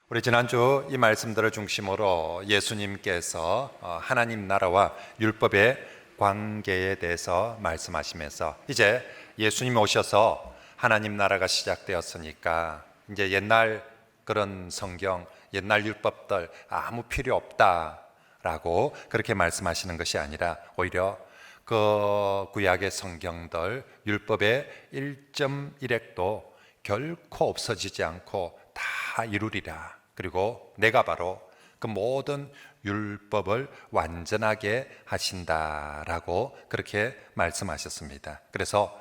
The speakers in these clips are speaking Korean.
우리 지난주 이 말씀들을 중심으로 예수님께서 하나님 나라와 율법의 관계에 대해서 말씀하시면서 이제 예수님 오셔서 하나님 나라가 시작되었으니까 이제 옛날 그런 성경, 옛날 율법들 아무 필요 없다라고 그렇게 말씀하시는 것이 아니라 오히려 그 구약의 성경들 율법의 1.1획도 결코 없어지지 않고 다 이루리라. 그리고 내가 바로 그 모든 율법을 완전하게 하신다라고 그렇게 말씀하셨습니다. 그래서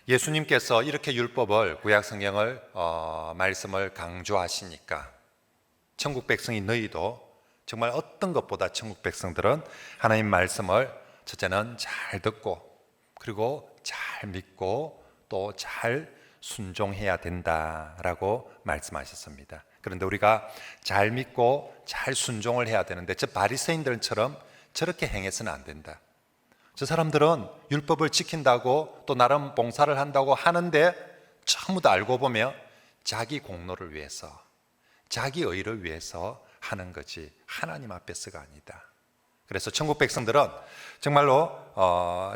예수님께서 이렇게 율법을 구약 성경을 말씀을 강조하시니까 천국 백성이 너희도 정말 어떤 것보다 천국 백성들은 하나님 말씀을 첫째는 잘 듣고 그리고 잘 믿고 또 잘 순종해야 된다라고 말씀하셨습니다. 그런데 우리가 잘 믿고 잘 순종을 해야 되는데 저 바리새인들처럼 저렇게 행해서는 안 된다. 저 사람들은 율법을 지킨다고 또 나름 봉사를 한다고 하는데 전부 다 알고 보면 자기 공로를 위해서 자기 의를 위해서 하는 거지 하나님 앞에서가 아니다. 그래서 천국 백성들은 정말로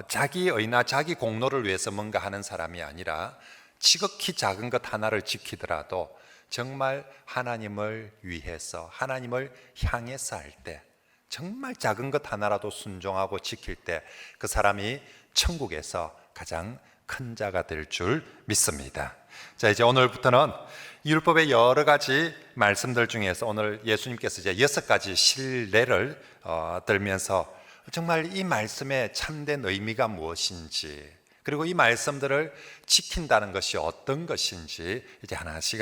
자기 의나 자기 공로를 위해서 뭔가 하는 사람이 아니라 지극히 작은 것 하나를 지키더라도 정말 하나님을 위해서 하나님을 향해서 할 때 정말 작은 것 하나라도 순종하고 지킬 때 그 사람이 천국에서 가장 큰 자가 될 줄 믿습니다. 자, 이제 오늘부터는 율법의 여러 가지 말씀들 중에서 오늘 예수님께서 이제 6가지 신뢰를 들면서 정말 이 말씀의 참된 의미가 무엇인지 그리고 이 말씀들을 지킨다는 것이 어떤 것인지 이제 하나씩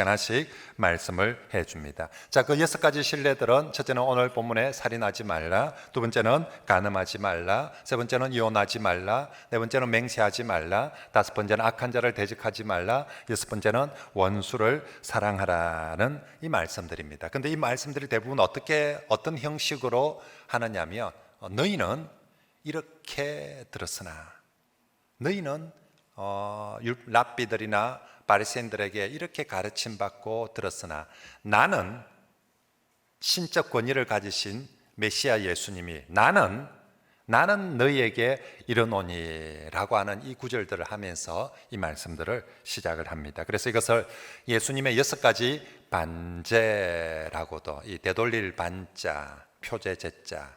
말씀을 해줍니다. 자, 그 6가지 신뢰들은 첫째는 오늘 본문에 살인하지 말라, 두 번째는 간음하지 말라, 세 번째는 이혼하지 말라, 네 번째는 맹세하지 말라, 다섯 번째는 악한 자를 대적하지 말라, 여섯 번째는 원수를 사랑하라는 이 말씀들입니다. 근데 이 말씀들이 대부분 어떤 형식으로 하느냐면 너희는 이렇게 들었으나 너희는 랍비들이나 바리새인들에게 이렇게 가르침 받고 들었으나 나는 신적 권위를 가지신 메시아 예수님이 나는 너희에게 이르노니라고 하는 이 구절들을 하면서 이 말씀들을 시작을 합니다. 그래서 이것을 예수님의 6가지 반제라고도 이 되돌릴 반자, 표제 제자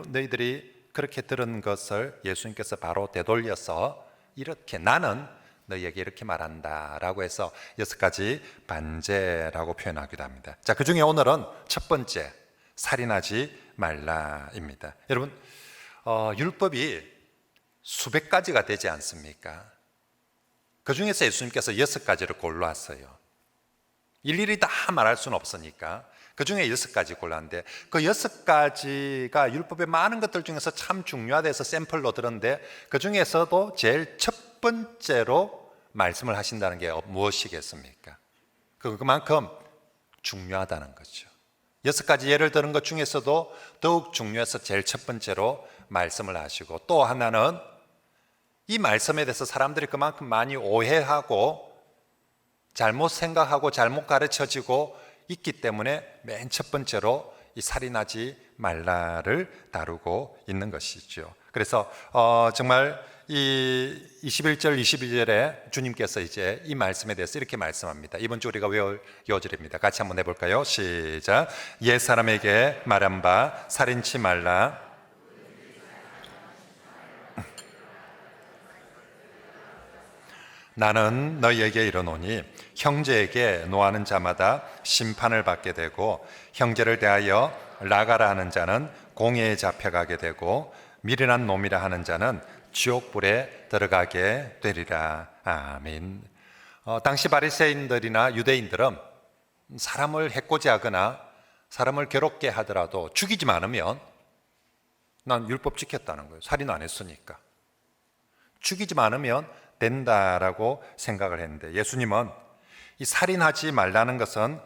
너희들이 그렇게 들은 것을 예수님께서 바로 되돌려서 이렇게 나는 너희에게 이렇게 말한다 라고 해서 6가지 반제라고 표현하기도 합니다. 자, 그 중에 오늘은 첫 번째 살인하지 말라입니다. 여러분 율법이 수백 가지가 되지 않습니까? 그 중에서 예수님께서 6가지를 골랐어요. 일일이 다 말할 수는 없으니까 그 중에 6가지 골랐는데 그 6가지가 율법의 많은 것들 중에서 참 중요하다 서 샘플로 들었는데 그 중에서도 제일 첫 번째로 말씀을 하신다는 게 무엇이겠습니까? 그만큼 중요하다는 거죠. 6가지 예를 들은 것 중에서도 더욱 중요해서 제일 첫 번째로 말씀을 하시고 또 하나는 이 말씀에 대해서 사람들이 그만큼 많이 오해하고 잘못 생각하고 잘못 가르쳐지고 있기 때문에 맨 첫 번째로 이 살인하지 말라를 다루고 있는 것이죠. 그래서 정말 이 21절 22절에 주님께서 이제 이 말씀에 대해서 이렇게 말씀합니다. 이번 주 우리가 외울 요절입니다. 같이 한번 해볼까요? 시작. 옛 사람에게 말한 바 살인치 말라. 나는 너희에게 이르노니 형제에게 노하는 자마다 심판을 받게 되고 형제를 대하여 라가라 하는 자는 공회에 잡혀가게 되고 미련한 놈이라 하는 자는 지옥불에 들어가게 되리라. 아멘. 당시 바리새인들이나 유대인들은 사람을 해코지하거나 사람을 괴롭게 하더라도 죽이지 않으면 난 율법 지켰다는 거예요. 살인 안 했으니까. 죽이지 않으면 된다라고 생각을 했는데 예수님은 이 살인하지 말라는 것은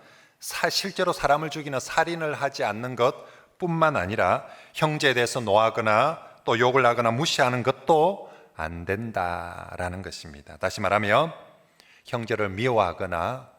실제로 사람을 죽이는 살인을 하지 않는 것뿐만 아니라 형제에 대해서 노하거나 또 욕을 하거나 무시하는 것도 안 된다라는 것입니다. 다시 말하면 형제를 미워하거나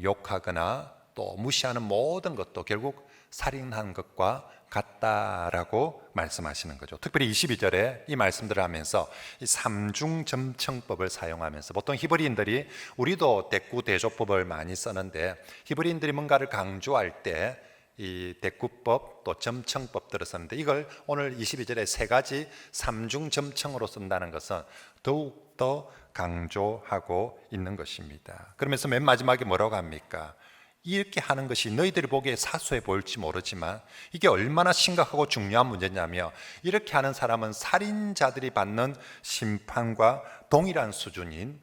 욕하거나 또 무시하는 모든 것도 결국 살인한 것과 같다라고 말씀하시는 거죠. 특별히 22절에 이 말씀들을 하면서 이 삼중점청법을 사용하면서, 보통 히브리인들이, 우리도 대꾸대조법을 많이 쓰는데 히브리인들이 뭔가를 강조할 때 이 대꾸법 또 점청법들을 쓰는데, 이걸 오늘 22절에 세 가지 삼중점청으로 쓴다는 것은 더욱더 강조하고 있는 것입니다. 그러면서 맨 마지막에 뭐라고 합니까? 이렇게 하는 것이 너희들이 보기에 사소해 보일지 모르지만 이게 얼마나 심각하고 중요한 문제냐며, 이렇게 하는 사람은 살인자들이 받는 심판과 동일한 수준인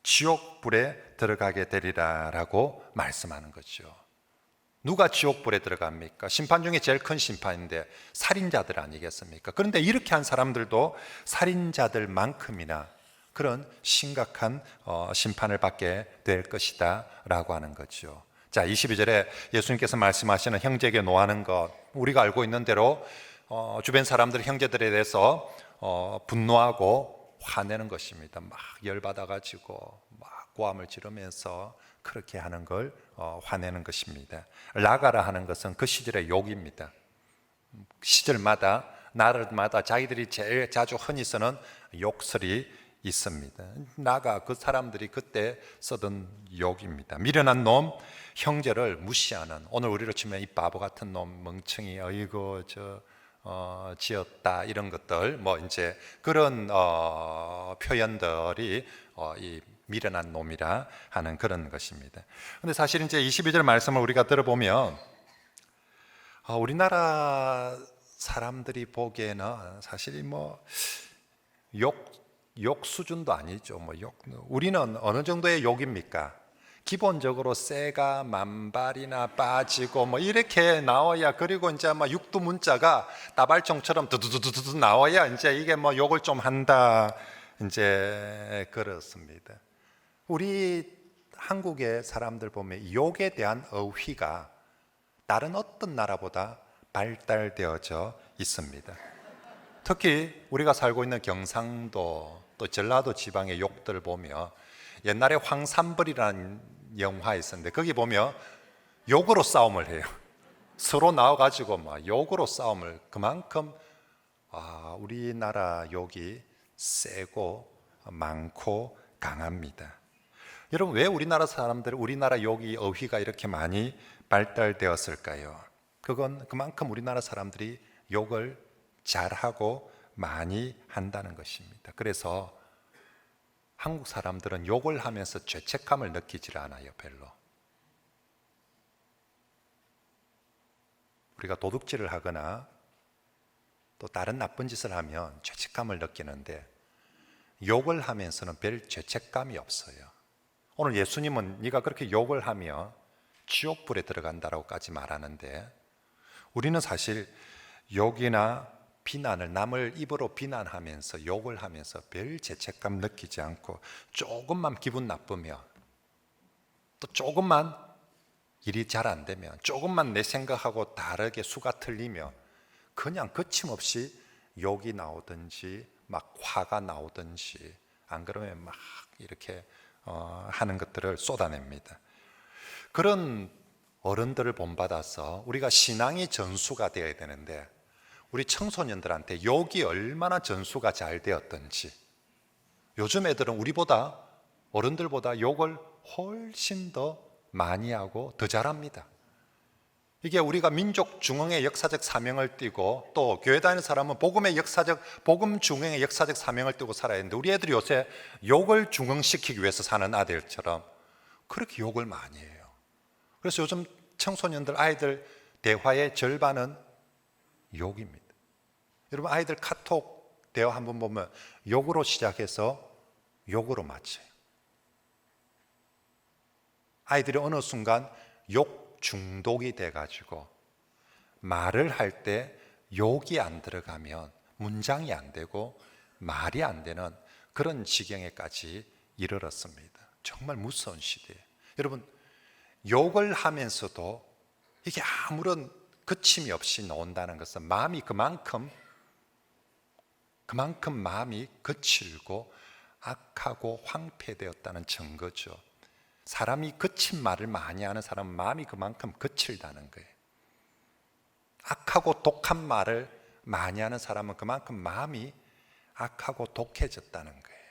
지옥불에 들어가게 되리라 라고 말씀하는 거죠. 누가 지옥불에 들어갑니까? 심판 중에 제일 큰 심판인데 살인자들 아니겠습니까? 그런데 이렇게 한 사람들도 살인자들만큼이나 그런 심각한 심판을 받게 될 것이다 라고 하는 거죠. 자, 22절에 예수님께서 말씀하시는 형제에게 노하는 것, 우리가 알고 있는 대로 주변 사람들, 형제들에 대해서 분노하고 화내는 것입니다. 막 열받아가지고 막 고함을 지르면서 그렇게 하는 걸 화내는 것입니다. 라가라 하는 것은 그 시절의 욕입니다. 시절마다, 나라마다 자기들이 제일 자주 흔히 쓰는 욕설이 있습니다. 나가, 그 사람들이 그때 쓰던 욕입니다. 미련한 놈, 형제를 무시하는, 오늘 우리로 치면 이 바보 같은 놈, 멍청이, 어이구 지었다, 이런 것들, 뭐 이제 그런 표현들이 이 미련한 놈이라 하는 그런 것입니다. 근데 사실 이제 22절 말씀을 우리가 들어보면 우리나라 사람들이 보기에는 사실 욕 수준도 아니죠. 우리는 어느 정도의 욕입니까? 기본적으로 쇠가 만발이나 빠지고 이렇게 나와야, 그리고 이제 육두문자가 따발총처럼 두두두두두 나와야 이제 이게 욕을 좀 한다, 이제 그렇습니다. 우리 한국의 사람들 보면 욕에 대한 어휘가 다른 어떤 나라보다 발달되어져 있습니다. 특히 우리가 살고 있는 경상도 또 전라도 지방의 욕들을 보면, 옛날에 황산벌이라는 영화 있었는데 거기 보면 욕으로 싸움을 해요. 서로 나와가지고 막 욕으로 싸움을, 그만큼 우리나라 욕이 세고 많고 강합니다. 여러분, 왜 우리나라 사람들, 우리나라 욕이, 어휘가 이렇게 많이 발달되었을까요? 그건 그만큼 우리나라 사람들이 욕을 잘하고 많이 한다는 것입니다. 그래서 한국 사람들은 욕을 하면서 죄책감을 느끼질 않아요, 별로. 우리가 도둑질을 하거나 또 다른 나쁜 짓을 하면 죄책감을 느끼는데, 욕을 하면서는 별 죄책감이 없어요. 오늘 예수님은 네가 그렇게 욕을 하면 지옥불에 들어간다라고까지 말하는데, 우리는 사실 욕이나 비난을, 남을 입으로 비난하면서 욕을 하면서 별 죄책감 느끼지 않고, 조금만 기분 나쁘면, 또 조금만 일이 잘 안 되면, 조금만 내 생각하고 다르게 수가 틀리면 그냥 거침없이 욕이 나오든지 막 화가 나오든지, 안 그러면 막 이렇게 하는 것들을 쏟아냅니다. 그런 어른들을 본받아서 우리가 신앙이 전수가 되어야 되는데, 우리 청소년들한테 욕이 얼마나 전수가 잘 되었던지, 요즘 애들은 우리보다, 어른들보다 욕을 훨씬 더 많이 하고 더 잘합니다. 이게 우리가 민족 중흥의 역사적 사명을 띠고, 또 교회 다니는 사람은 복음 중흥의 역사적 사명을 띠고 살아야 하는데, 우리 애들이 요새 욕을 중흥시키기 위해서 사는 아들처럼 그렇게 욕을 많이 해요. 그래서 요즘 청소년들, 아이들 대화의 절반은 욕입니다. 여러분, 아이들 카톡 대화 한번 보면 욕으로 시작해서 욕으로 마쳐요. 아이들이 어느 순간 욕 중독이 돼가지고 말을 할 때 욕이 안 들어가면 문장이 안 되고 말이 안 되는 그런 지경에까지 이르렀습니다. 정말 무서운 시대예요. 여러분, 욕을 하면서도 이게 아무런 거침이 없이 나온다는 것은 마음이 그만큼 마음이 거칠고 악하고 황폐되었다는 증거죠. 사람이 거친 말을 많이 하는 사람은 마음이 그만큼 거칠다는 거예요. 악하고 독한 말을 많이 하는 사람은 그만큼 마음이 악하고 독해졌다는 거예요.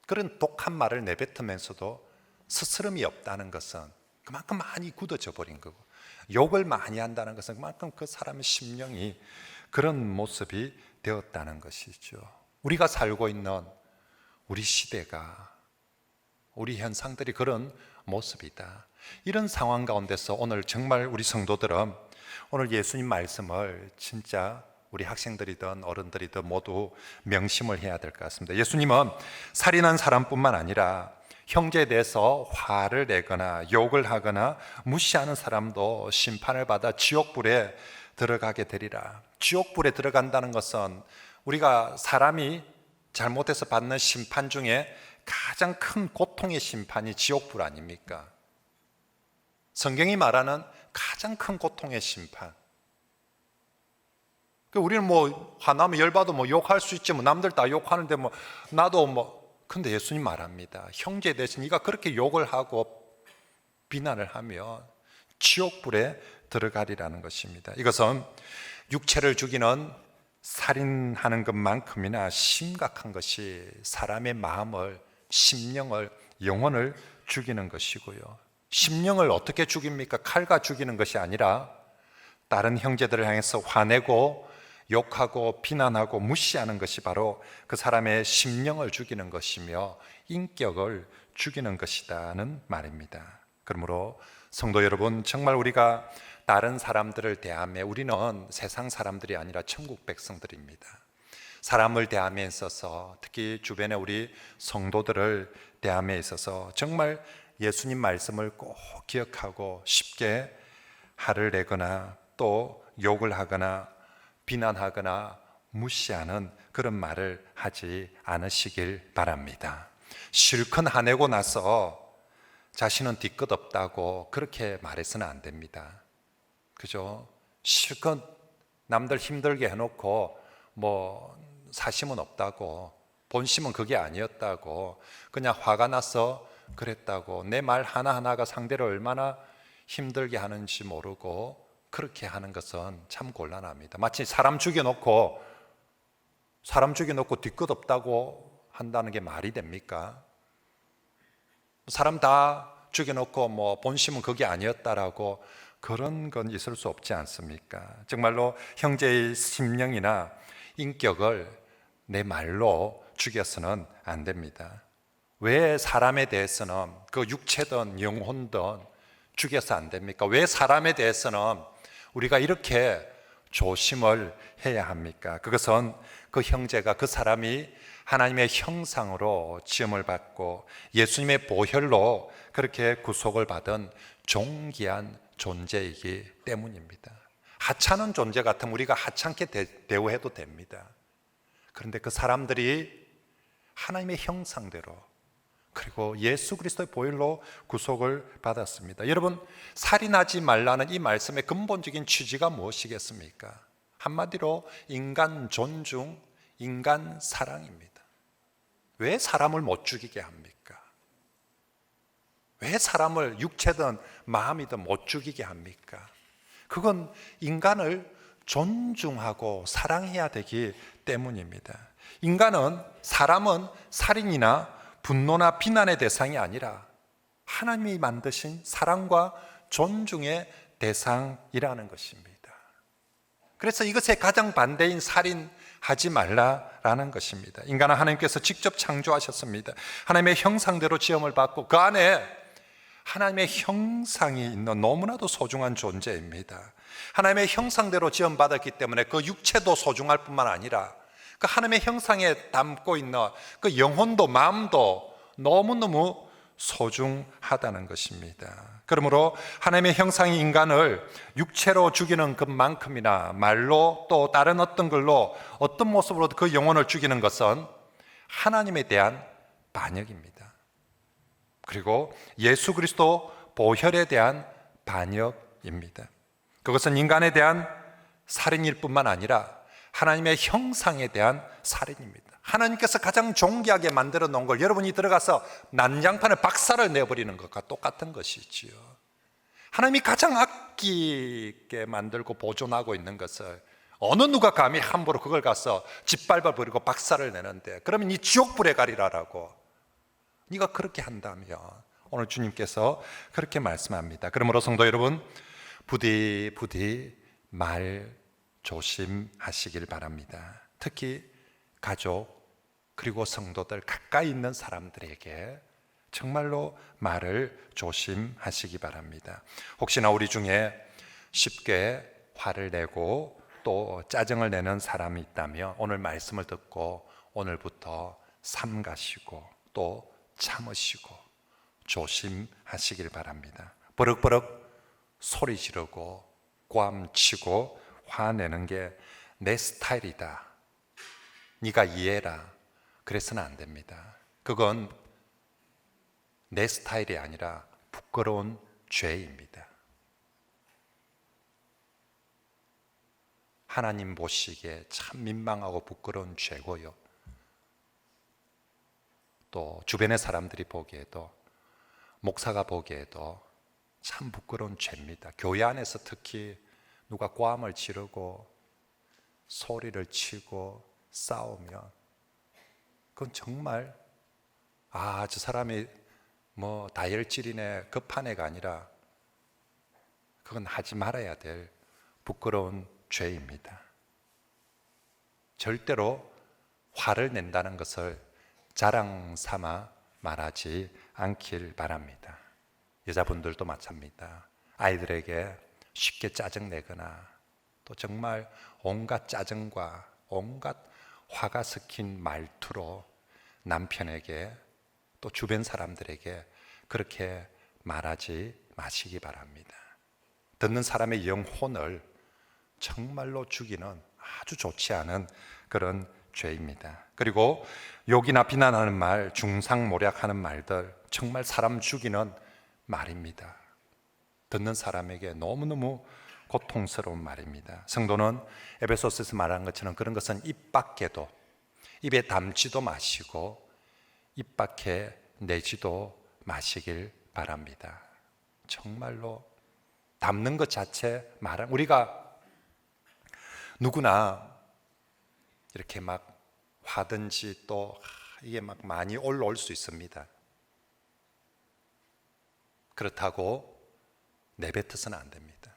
그런 독한 말을 내뱉으면서도 스스럼이 없다는 것은 그만큼 많이 굳어져 버린 거고, 욕을 많이 한다는 것은 그만큼 그 사람의 심령이 그런 모습이 되었다는 것이죠. 우리가 살고 있는 우리 시대가, 우리 현상들이 그런 모습이다. 이런 상황 가운데서 오늘 정말 우리 성도들은 오늘 예수님 말씀을 진짜 우리 학생들이든 어른들이든 모두 명심을 해야 될 것 같습니다. 예수님은 살인한 사람뿐만 아니라 형제에 대해서 화를 내거나 욕을 하거나 무시하는 사람도 심판을 받아 지옥불에 들어가게 되리라. 지옥불에 들어간다는 것은 우리가 사람이 잘못해서 받는 심판 중에 가장 큰 고통의 심판이 지옥불 아닙니까? 성경이 말하는 가장 큰 고통의 심판. 우리는 뭐 화나면 열받아 뭐 욕할 수 있지, 뭐 남들 다 욕하는데 뭐 나도 뭐. 근데 예수님 말합니다. 형제 대신 네가 그렇게 욕을 하고 비난을 하면 지옥불에 들어가리라는 것입니다. 이것은 육체를 죽이는 살인하는 것만큼이나 심각한 것이 사람의 마음을, 심령을, 영혼을 죽이는 것이고요. 심령을 어떻게 죽입니까? 칼과 죽이는 것이 아니라 다른 형제들을 향해서 화내고 욕하고 비난하고 무시하는 것이 바로 그 사람의 심령을 죽이는 것이며 인격을 죽이는 것이다는 말입니다. 그러므로 성도 여러분, 정말 우리가 다른 사람들을 대하며 우리는 세상 사람들이 아니라 천국 백성들입니다. 사람을 대함에 있어서, 특히 주변에 우리 성도들을 대함에 있어서 정말 예수님 말씀을 꼭 기억하고 쉽게 화를 내거나 또 욕을 하거나 비난하거나 무시하는 그런 말을 하지 않으시길 바랍니다. 실컷 화내고 나서 자신은 뒤끝 없다고 그렇게 말해서는 안 됩니다. 그죠? 실컷 남들 힘들게 해놓고 뭐 사심은 없다고, 본심은 그게 아니었다고, 그냥 화가 나서 그랬다고, 내 말 하나하나가 상대를 얼마나 힘들게 하는지 모르고 그렇게 하는 것은 참 곤란합니다. 마치 사람 죽여놓고 뒤끝 없다고 한다는 게 말이 됩니까? 사람 다 죽여놓고 뭐 본심은 그게 아니었다라고, 그런 건 있을 수 없지 않습니까? 정말로 형제의 심령이나 인격을 내 말로 죽여서는 안 됩니다. 왜 사람에 대해서는 그 육체든 영혼든 죽여서 안 됩니까? 왜 사람에 대해서는 우리가 이렇게 조심을 해야 합니까? 그것은 그 형제가, 그 사람이 하나님의 형상으로 지음을 받고 예수님의 보혈로 그렇게 구속을 받은 존귀한 존재이기 때문입니다. 하찮은 존재 같으면 우리가 하찮게 대우해도 됩니다. 그런데 그 사람들이 하나님의 형상대로, 그리고 예수 그리스도의 보혈로 구속을 받았습니다. 여러분, 살인하지 말라는 이 말씀의 근본적인 취지가 무엇이겠습니까? 한마디로 인간 존중, 인간 사랑입니다. 왜 사람을 못 죽이게 합니까? 왜 사람을 육체든 마음이든 못 죽이게 합니까? 그건 인간을 존중하고 사랑해야 되기 때문입니다. 사람은 살인이나 분노나 비난의 대상이 아니라 하나님이 만드신 사랑과 존중의 대상이라는 것입니다. 그래서 이것의 가장 반대인 살인하지 말라라는 것입니다. 인간은 하나님께서 직접 창조하셨습니다. 하나님의 형상대로 지음을 받고 그 안에 하나님의 형상이 있는 너무나도 소중한 존재입니다. 하나님의 형상대로 지음받았기 때문에 그 육체도 소중할 뿐만 아니라 그 하나님의 형상에 담고 있는 그 영혼도 마음도 너무너무 소중하다는 것입니다. 그러므로 하나님의 형상이 인간을 육체로 죽이는 것만큼이나 말로 또 다른 어떤 걸로 어떤 모습으로 그 영혼을 죽이는 것은 하나님에 대한 반역입니다. 그리고 예수 그리스도 보혈에 대한 반역입니다. 그것은 인간에 대한 살인일 뿐만 아니라 하나님의 형상에 대한 살인입니다. 하나님께서 가장 존귀하게 만들어 놓은 걸 여러분이 들어가서 난장판에 박살을 내버리는 것과 똑같은 것이지요. 하나님이 가장 아끼게 만들고 보존하고 있는 것을 어느 누가 감히 함부로 그걸 가서 짓밟아 버리고 박살을 내는데, 그러면 이 지옥불에 가리라라고. 네가 그렇게 한다면, 오늘 주님께서 그렇게 말씀합니다. 그러므로 성도 여러분, 부디 말 조심하시길 바랍니다. 특히 가족 그리고 성도들 가까이 있는 사람들에게 정말로 말을 조심하시기 바랍니다. 혹시나 우리 중에 쉽게 화를 내고 또 짜증을 내는 사람이 있다면 오늘 말씀을 듣고 오늘부터 삼가시고 또 참으시고 조심하시길 바랍니다. 버럭버럭 소리 지르고 꽝치고 화내는 게 내 스타일이다, 네가 이해해라, 그래서는 안 됩니다. 그건 내 스타일이 아니라 부끄러운 죄입니다. 하나님 보시기에 참 민망하고 부끄러운 죄고요, 또 주변의 사람들이 보기에도, 목사가 보기에도 참 부끄러운 죄입니다. 교회 안에서 특히 누가 꽐을 지르고 소리를 치고 싸우면 그건 정말 저 사람이 뭐 다혈질이네, 급한 애가 아니라 그건 하지 말아야 될 부끄러운 죄입니다. 절대로 화를 낸다는 것을 자랑 삼아 말하지 않길 바랍니다. 여자분들도 마찬가지입니다. 아이들에게 쉽게 짜증내거나 또 정말 온갖 짜증과 온갖 화가 섞인 말투로 남편에게 또 주변 사람들에게 그렇게 말하지 마시기 바랍니다. 듣는 사람의 영혼을 정말로 죽이는 아주 좋지 않은 그런 죄입니다. 그리고 욕이나 비난하는 말, 중상모략하는 말들, 정말 사람 죽이는 말입니다. 듣는 사람에게 너무너무 고통스러운 말입니다. 성도는 에베소서에서 말한 것처럼 그런 것은 입 밖에도, 입에 담지도 마시고 입 밖에 내지도 마시길 바랍니다. 정말로 담는 것 자체 우리가 누구나 이렇게 막 화든지 또 이게 막 많이 올라올 수 있습니다. 그렇다고 내뱉어서는 안 됩니다.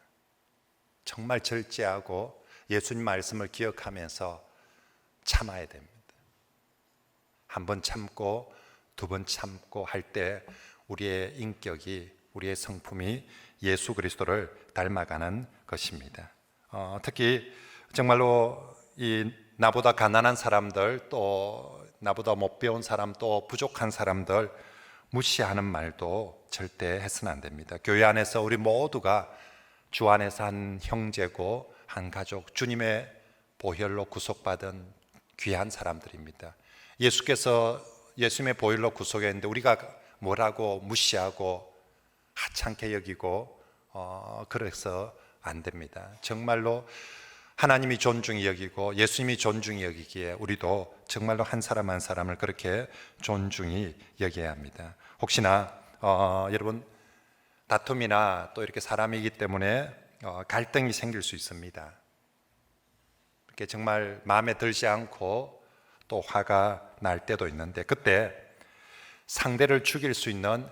정말 절제하고 예수님 말씀을 기억하면서 참아야 됩니다. 한 번 참고 두 번 참고 할 때 우리의 인격이, 우리의 성품이 예수 그리스도를 닮아가는 것입니다. 특히 정말로 이 나보다 가난한 사람들, 또 나보다 못 배운 사람, 또 부족한 사람들 무시하는 말도 절대 해서는 안 됩니다. 교회 안에서 우리 모두가 주 안에서 한 형제고 한 가족, 주님의 보혈로 구속받은 귀한 사람들입니다. 예수께서 예수님의 보혈로 구속했는데 우리가 뭐라고 무시하고 하찮게 여기고 그래서 안 됩니다. 정말로 하나님이 존중히 여기고 예수님이 존중히 여기기에 우리도 정말로 한 사람 한 사람을 그렇게 존중히 여겨야 합니다. 혹시나 여러분 다툼이나 또 이렇게 사람이기 때문에 갈등이 생길 수 있습니다. 이렇게 정말 마음에 들지 않고 또 화가 날 때도 있는데, 그때 상대를 죽일 수 있는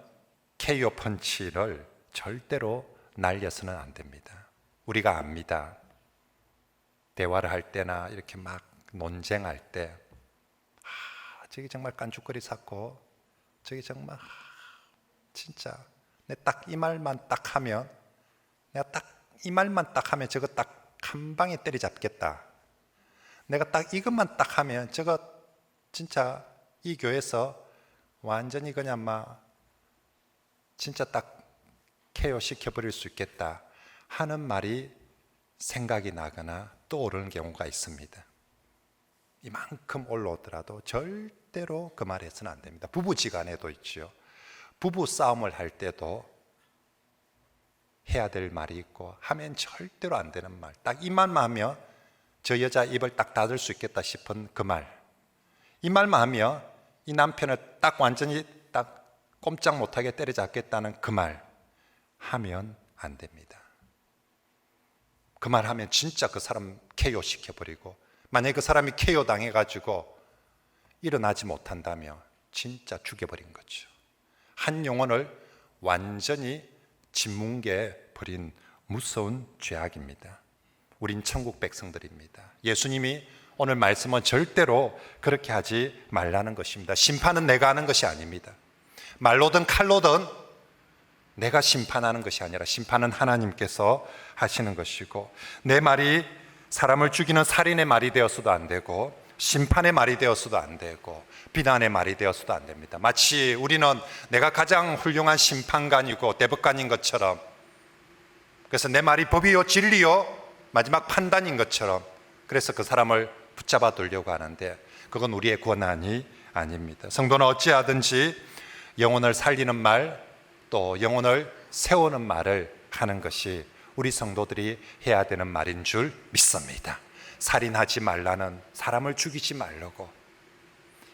KO 펀치를 절대로 날려서는 안 됩니다. 우리가 압니다. 대화를 할 때나 이렇게 막 논쟁할 때 저기 정말 깐죽거리 샀고 저기 정말 진짜 내 딱 이 말만 딱 하면, 내가 딱 이 말만 딱 하면 저거 딱 한 방에 때려잡겠다. 내가 딱 이것만 딱 하면 저거 진짜 이 교회에서 완전히 그냥 막 진짜 딱 KO 시켜버릴 수 있겠다 하는 말이 생각이 나거나 떠오르는 경우가 있습니다. 이만큼 올라오더라도 절대로 그 말 해서는 안 됩니다. 부부지간에도 있죠. 부부 싸움을 할 때도 해야 될 말이 있고 하면 절대로 안 되는 말, 딱 이 말만 하면 저 여자 입을 딱 닫을 수 있겠다 싶은 그 말, 이 말만 하면 이 남편을 딱 완전히 딱 꼼짝 못하게 때려잡겠다는 그 말 하면 안 됩니다. 그 말 하면 진짜 그 사람 KO 시켜버리고, 만약에 그 사람이 KO 당해가지고 일어나지 못한다면 진짜 죽여버린 거죠. 한 영혼을 완전히 짓뭉개 버린 무서운 죄악입니다. 우린 천국 백성들입니다. 예수님이 오늘 말씀은 절대로 그렇게 하지 말라는 것입니다. 심판은 내가 하는 것이 아닙니다. 말로든 칼로든 내가 심판하는 것이 아니라 심판은 하나님께서 하시는 것이고, 내 말이 사람을 죽이는 살인의 말이 되어서도 안 되고, 심판의 말이 되어서도 안 되고, 비난의 말이 되어서도 안 됩니다. 마치 우리는 내가 가장 훌륭한 심판관이고 대법관인 것처럼, 그래서 내 말이 법이요 진리요 마지막 판단인 것처럼, 그래서 그 사람을 붙잡아 두려고 하는데 그건 우리의 권한이 아닙니다. 성도는 어찌하든지 영혼을 살리는 말, 또 영혼을 세우는 말을 하는 것이 우리 성도들이 해야 되는 말인 줄 믿습니다. 살인하지 말라는, 사람을 죽이지 말라고,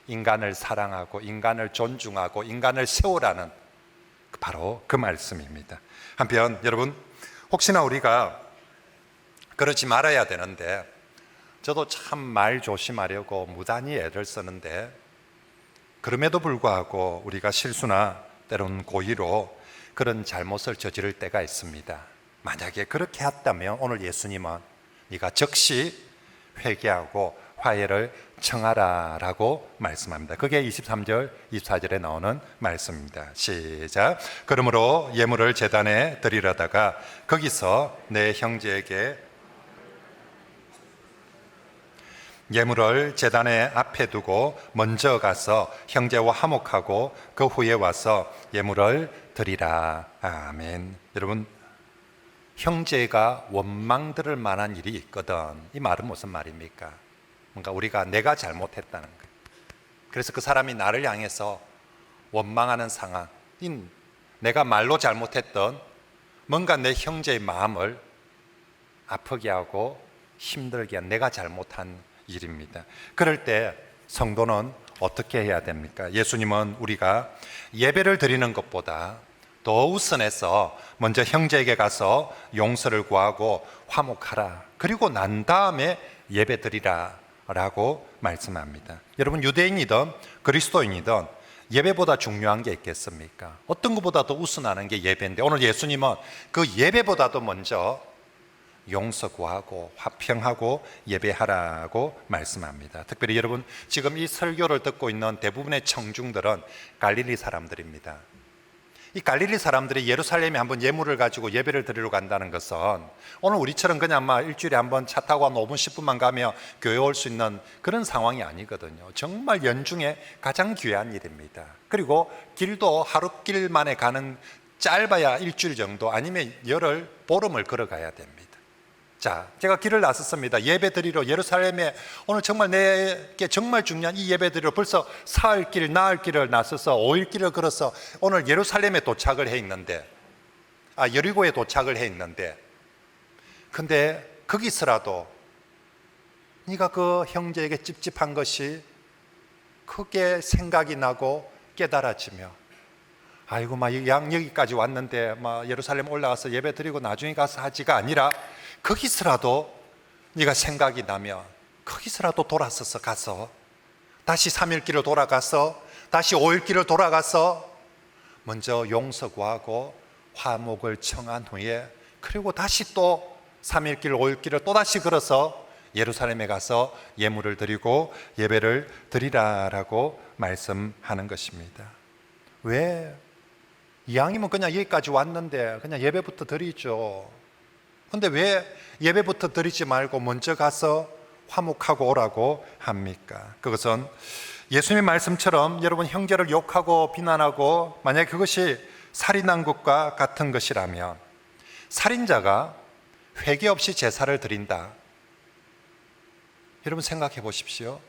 인간을 사랑하고 인간을 존중하고 인간을 세우라는 바로 그 말씀입니다. 한편 여러분, 혹시나 우리가 그러지 말아야 되는데, 저도 참 말 조심하려고 무단히 애를 쓰는데, 그럼에도 불구하고 우리가 실수나 때로는 고의로 그런 잘못을 저지를 때가 있습니다. 만약에 그렇게 했다면 오늘 예수님은 네가 즉시 회개하고 화해를 청하라 라고 말씀합니다. 그게 23절 24절에 나오는 말씀입니다. 시작. 그러므로 예물을 제단에 드리려다가 거기서 내 형제에게 예물을 제단의 앞에 두고 먼저 가서 형제와 화목하고 그 후에 와서 예물을 드리라. 아멘. 여러분, 형제가 원망 들을 만한 일이 있거든. 이 말은 무슨 말입니까? 뭔가 우리가 내가 잘못했다는 거예요. 그래서 그 사람이 나를 향해서 원망하는 상황, 내가 말로 잘못했던 뭔가 내 형제의 마음을 아프게 하고 힘들게 한 내가 잘못한 일입니다. 그럴 때 성도는 어떻게 해야 됩니까? 예수님은 우리가 예배를 드리는 것보다 더 우선해서 먼저 형제에게 가서 용서를 구하고 화목하라, 그리고 난 다음에 예배 드리라 라고 말씀합니다. 여러분, 유대인이든 그리스도인이든 예배보다 중요한 게 있겠습니까? 어떤 것보다 더 우선하는 게 예배인데, 오늘 예수님은 그 예배보다도 먼저 용서 구하고 화평하고 예배하라고 말씀합니다. 특별히 여러분, 지금 이 설교를 듣고 있는 대부분의 청중들은 갈릴리 사람들입니다. 이 갈릴리 사람들이 예루살렘에 한번 예물을 가지고 예배를 드리러 간다는 것은 오늘 우리처럼 그냥 막 일주일에 한번 차 타고 한 5분 10분만 가면 교회 올 수 있는 그런 상황이 아니거든요. 정말 연중에 가장 귀한 일입니다. 그리고 길도 하루 길 만에 가는, 짧아야 일주일 정도, 아니면 열흘, 보름을 걸어가야 됩니다. 자, 제가 길을 나섰습니다. 예배 드리러 예루살렘에 오늘 정말 내게 정말 중요한 이 예배 드리러 벌써 사흘 길, 나흘 길을 나서서 5일 길을 걸어서 오늘 예루살렘에 도착을 해 있는데, 여리고에 도착을 해 있는데, 근데 거기서라도 네가 그 형제에게 찝찝한 것이 크게 생각이 나고 깨달아지며, 아이고 막 여기까지 왔는데 막 예루살렘 올라가서 예배 드리고 나중에 가서 하지가 아니라, 거기서라도 네가 생각이 나면 거기서라도 돌아서서 가서 다시 3일 길을 돌아가서 다시 5일 길을 돌아가서 먼저 용서 구하고 화목을 청한 후에, 그리고 다시 또 3일 길, 5일 길을 또다시 걸어서 예루살렘에 가서 예물을 드리고 예배를 드리라라고 말씀하는 것입니다. 왜? 이왕이면 그냥 여기까지 왔는데 그냥 예배부터 드리죠. 근데 왜 예배부터 드리지 말고 먼저 가서 화목하고 오라고 합니까? 그것은 예수님의 말씀처럼 여러분, 형제를 욕하고 비난하고 만약에 그것이 살인한 것과 같은 것이라면, 살인자가 회개 없이 제사를 드린다, 여러분 생각해 보십시오.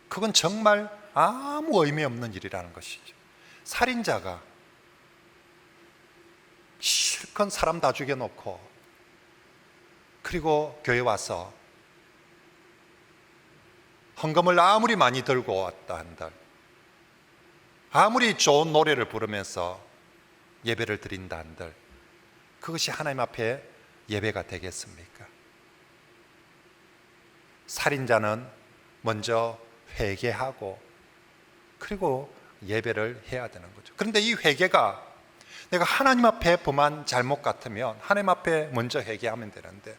그건 정말 아무 의미 없는 일이라는 것이죠. 살인자가 실컷 사람 다 죽여놓고 그리고 교회 와서 헌금을 아무리 많이 들고 왔다 한들, 아무리 좋은 노래를 부르면서 예배를 드린다 한들, 그것이 하나님 앞에 예배가 되겠습니까? 살인자는 먼저 회개하고 그리고 예배를 해야 되는 거죠. 그런데 이 회개가 내가 하나님 앞에 범한 잘못 같으면 하나님 앞에 먼저 회개하면 되는데,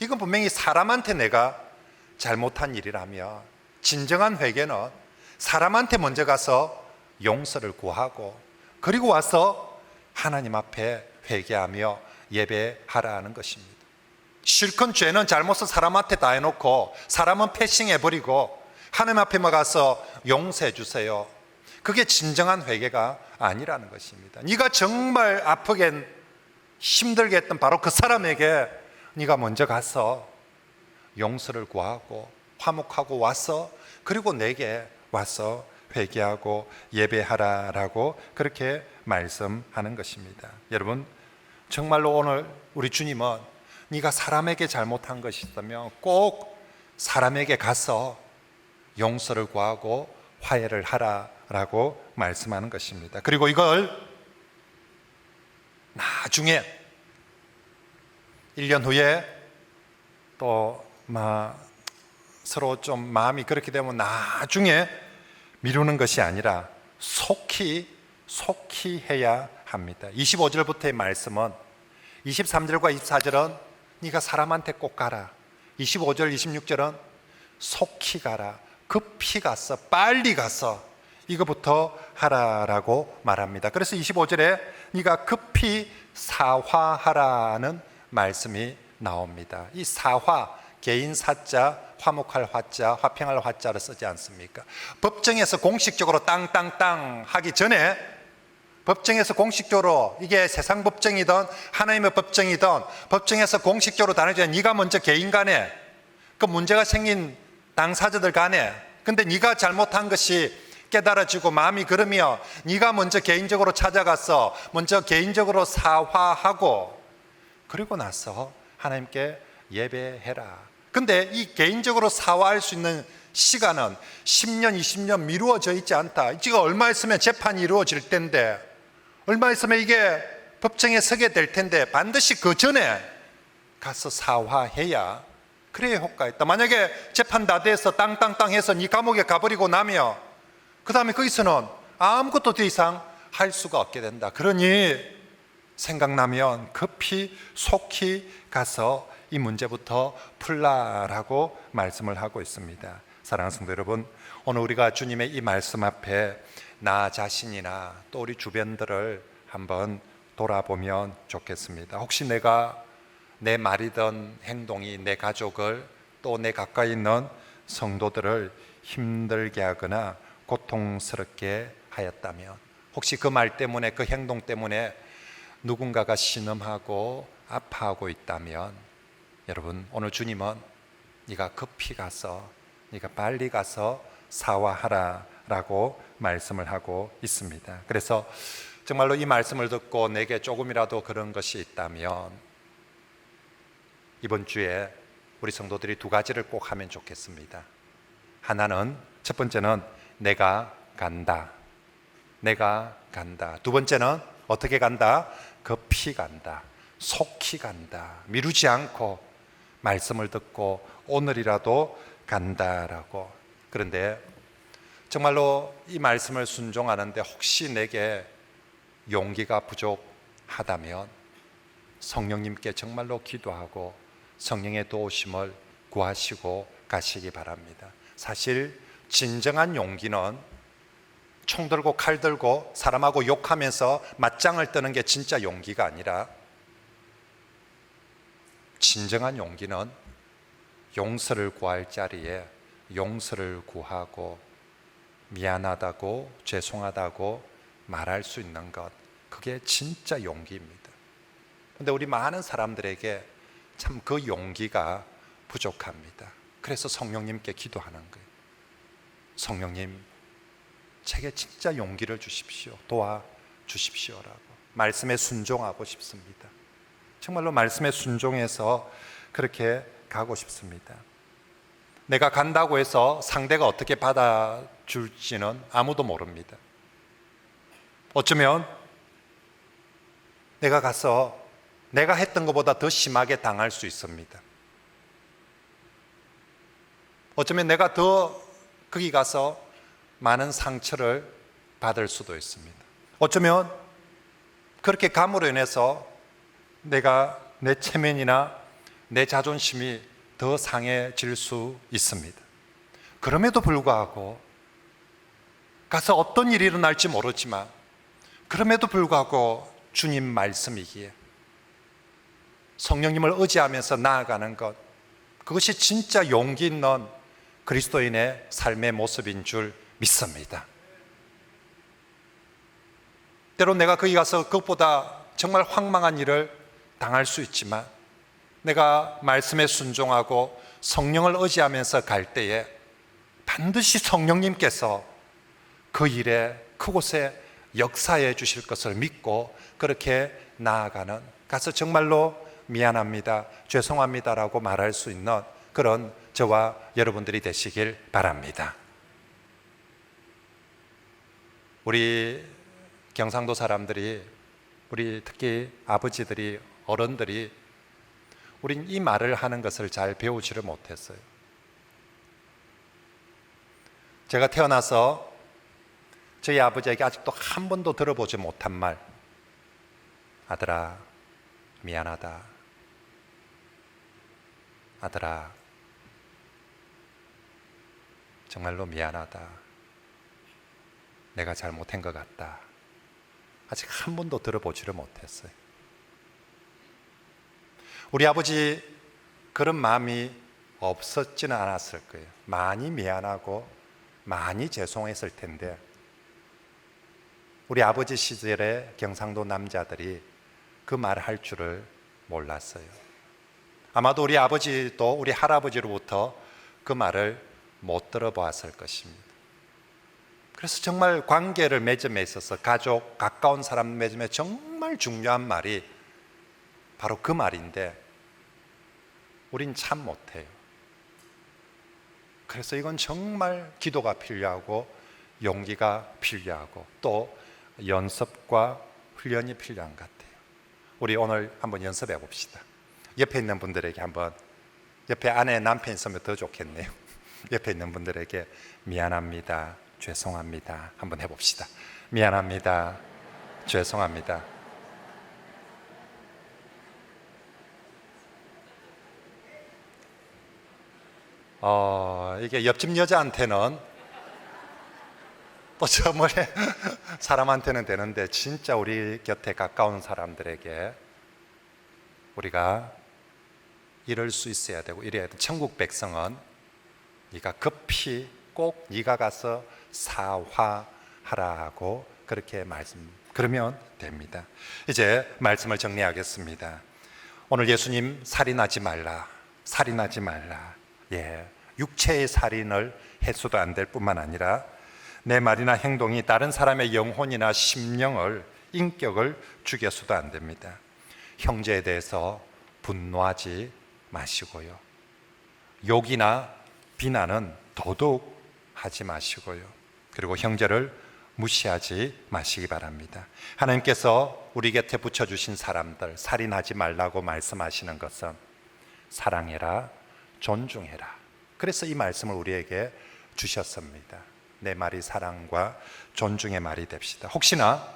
이건 분명히 사람한테 내가 잘못한 일이라면 진정한 회개는 사람한테 먼저 가서 용서를 구하고 그리고 와서 하나님 앞에 회개하며 예배하라는 것입니다. 실컷 죄는 잘못을 사람한테 다 해놓고 사람은 패싱해버리고 하나님 앞에만 가서 용서해 주세요, 그게 진정한 회개가 아니라는 것입니다. 네가 정말 아프게 힘들게 했던 바로 그 사람에게 네가 먼저 가서 용서를 구하고 화목하고 와서 그리고 내게 와서 회개하고 예배하라라고 그렇게 말씀하는 것입니다. 여러분, 정말로 오늘 우리 주님은 네가 사람에게 잘못한 것이 있다면 꼭 사람에게 가서 용서를 구하고 화해를 하라라고 말씀하는 것입니다. 그리고 이걸 나중에 1년 후에 또 서로 좀 마음이 그렇게 되면 나중에 미루는 것이 아니라 속히 해야 합니다. 25절부터의 말씀은 23절과 24절은 네가 사람한테 꼭 가라, 25절 26절은 속히 가라, 급히 가서 빨리 가서 이거부터 하라라고 말합니다. 그래서 25절에 네가 급히 사화하라는 말씀이 나옵니다. 이 사화, 개인 사자, 화목할 화자, 화평할 화자를 쓰지 않습니까? 법정에서 공식적으로 땅땅땅 하기 전에, 법정에서 공식적으로, 이게 세상 법정이든 하나님의 법정이든 법정에서 공식적으로 다루자, 네가 먼저 개인 간에 그 문제가 생긴 당사자들 간에, 근데 네가 잘못한 것이 깨달아지고 마음이 그러며 네가 먼저 개인적으로 찾아가서 먼저 개인적으로 사화하고 그리고 나서 하나님께 예배해라. 근데 이 개인적으로 사화할 수 있는 시간은 10년, 20년 미루어져 있지 않다. 지금 얼마 있으면 재판이 이루어질 텐데, 얼마 있으면 이게 법정에 서게 될 텐데 반드시 그 전에 가서 사화해야 그래야 효과가 있다. 만약에 재판 다 돼서 땅땅땅 해서 네 감옥에 가버리고 나면 그 다음에 거기서는 아무것도 더 이상 할 수가 없게 된다. 그러니 생각나면 급히 속히 가서 이 문제부터 풀라라고 말씀을 하고 있습니다. 사랑하는 성도 여러분, 오늘 우리가 주님의 이 말씀 앞에 나 자신이나 또 우리 주변들을 한번 돌아보면 좋겠습니다. 혹시 내가 내 말이든 행동이 내 가족을 또 내 가까이 있는 성도들을 힘들게 하거나 고통스럽게 하였다면, 혹시 그 말 때문에 그 행동 때문에 누군가가 신음하고 아파하고 있다면, 여러분 오늘 주님은 네가 급히 가서 네가 빨리 가서 사화하라라고 말씀을 하고 있습니다. 그래서 정말로 이 말씀을 듣고 내게 조금이라도 그런 것이 있다면 이번 주에 우리 성도들이 두 가지를 꼭 하면 좋겠습니다. 하나는, 첫 번째는 내가 간다. 내가 간다. 두 번째는 어떻게 간다? 급히 간다. 속히 간다. 미루지 않고 말씀을 듣고 오늘이라도 간다라고. 그런데 정말로 이 말씀을 순종하는데 혹시 내게 용기가 부족하다면 성령님께 정말로 기도하고 성령의 도우심을 구하시고 가시기 바랍니다. 사실 진정한 용기는 총 들고 칼 들고 사람하고 욕하면서 맞짱을 뜨는 게 진짜 용기가 아니라, 진정한 용기는 용서를 구할 자리에 용서를 구하고 미안하다고 죄송하다고 말할 수 있는 것, 그게 진짜 용기입니다. 그런데 우리 많은 사람들에게 참 그 용기가 부족합니다. 그래서 성령님께 기도하는 거예요. 성령님, 제게 진짜 용기를 주십시오. 도와주십시오라고 말씀에 순종하고 싶습니다. 정말로 말씀에 순종해서 그렇게 가고 싶습니다. 내가 간다고 해서 상대가 어떻게 받아줄지는 아무도 모릅니다. 어쩌면 내가 가서 내가 했던 것보다 더 심하게 당할 수 있습니다. 어쩌면 내가 더 거기 가서 많은 상처를 받을 수도 있습니다. 어쩌면 그렇게 감으로 인해서 내가 내 체면이나 내 자존심이 더 상해질 수 있습니다. 그럼에도 불구하고 가서 어떤 일이 일어날지 모르지만 그럼에도 불구하고 주님 말씀이기에 성령님을 의지하면서 나아가는 것, 그것이 진짜 용기 있는 그리스도인의 삶의 모습인 줄 믿습니다. 때론 내가 거기 가서 그것보다 정말 황망한 일을 당할 수 있지만 내가 말씀에 순종하고 성령을 의지하면서 갈 때에 반드시 성령님께서 그 일에 그곳에 역사해 주실 것을 믿고 그렇게 나아가는, 가서 정말로 미안합니다, 죄송합니다라고 말할 수 있는 그런 저와 여러분들이 되시길 바랍니다. 우리 경상도 사람들이, 우리 특히 아버지들이, 어른들이 우린 이 말을 하는 것을 잘 배우지를 못했어요. 제가 태어나서 저희 아버지에게 아직도 한 번도 들어보지 못한 말, 아들아 미안하다, 아들아 정말로 미안하다, 내가 잘못한 것 같다, 아직 한 번도 들어보지를 못했어요. 우리 아버지 그런 마음이 없었지는 않았을 거예요. 많이 미안하고 많이 죄송했을 텐데 우리 아버지 시절에 경상도 남자들이 그 말을 할 줄을 몰랐어요. 아마도 우리 아버지도 우리 할아버지로부터 그 말을 못 들어보았을 것입니다. 그래서 정말 관계를 맺음에 있어서 가족, 가까운 사람 맺음에 정말 중요한 말이 바로 그 말인데 우린 참 못해요. 그래서 이건 정말 기도가 필요하고 용기가 필요하고 또 연습과 훈련이 필요한 것 같아요. 우리 오늘 한번 연습해 봅시다. 옆에 있는 분들에게 한번, 옆에 아내 남편 있으면 더 좋겠네요. 옆에 있는 분들에게 미안합니다, 죄송합니다 한번 해봅시다. 미안합니다, 죄송합니다. 이게 옆집 여자한테는 또 저번에 사람한테는 되는데 진짜 우리 곁에 가까운 사람들에게 우리가 이럴 수 있어야 되고 이래야 돼. 천국 백성은 네가 급히 꼭 네가 가서 사화하라고 그렇게 그러면 됩니다. 이제 말씀을 정리하겠습니다. 오늘 예수님 살인하지 말라, 살인하지 말라. 육체의 살인을 해서도 안 될 뿐만 아니라 내 말이나 행동이 다른 사람의 영혼이나 심령을, 인격을 죽여서도 안 됩니다. 형제에 대해서 분노하지 마시고요. 욕이나 비난은 더더욱 하지 마시고요. 그리고 형제를 무시하지 마시기 바랍니다. 하나님께서 우리 곁에 붙여주신 사람들 살인하지 말라고 말씀하시는 것은 사랑해라, 존중해라. 그래서 이 말씀을 우리에게 주셨습니다. 내 말이 사랑과 존중의 말이 됩시다. 혹시나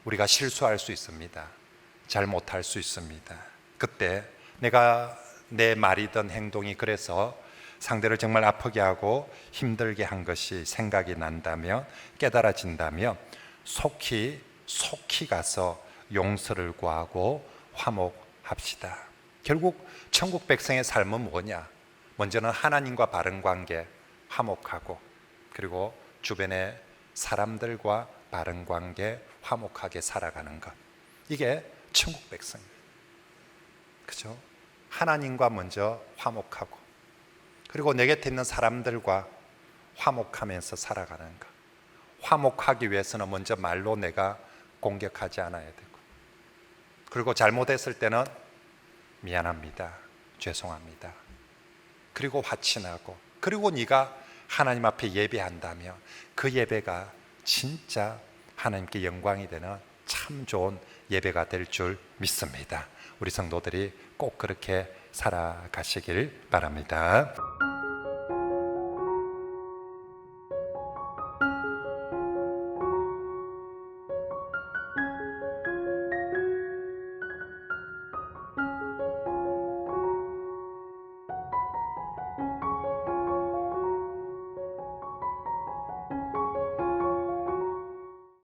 우리가 실수할 수 있습니다. 잘못할 수 있습니다. 그때 내가 내 말이든 행동이 그래서 상대를 정말 아프게 하고 힘들게 한 것이 생각이 난다면, 깨달아진다면 속히 가서 용서를 구하고 화목합시다. 결국 천국 백성의 삶은 뭐냐? 먼저는 하나님과 바른 관계, 화목하고, 그리고 주변의 사람들과 바른 관계, 화목하게 살아가는 것. 이게 천국 백성이에요. 그죠? 하나님과 먼저 화목하고, 그리고 내 곁에 있는 사람들과 화목하면서 살아가는 것. 화목하기 위해서는 먼저 말로 내가 공격하지 않아야 되고, 그리고 잘못했을 때는 미안합니다, 죄송합니다. 그리고 화친하고, 그리고 네가 하나님 앞에 예배한다면 그 예배가 진짜 하나님께 영광이 되는 참 좋은 예배가 될 줄 믿습니다. 우리 성도들이 꼭 그렇게 살아가시길 바랍니다.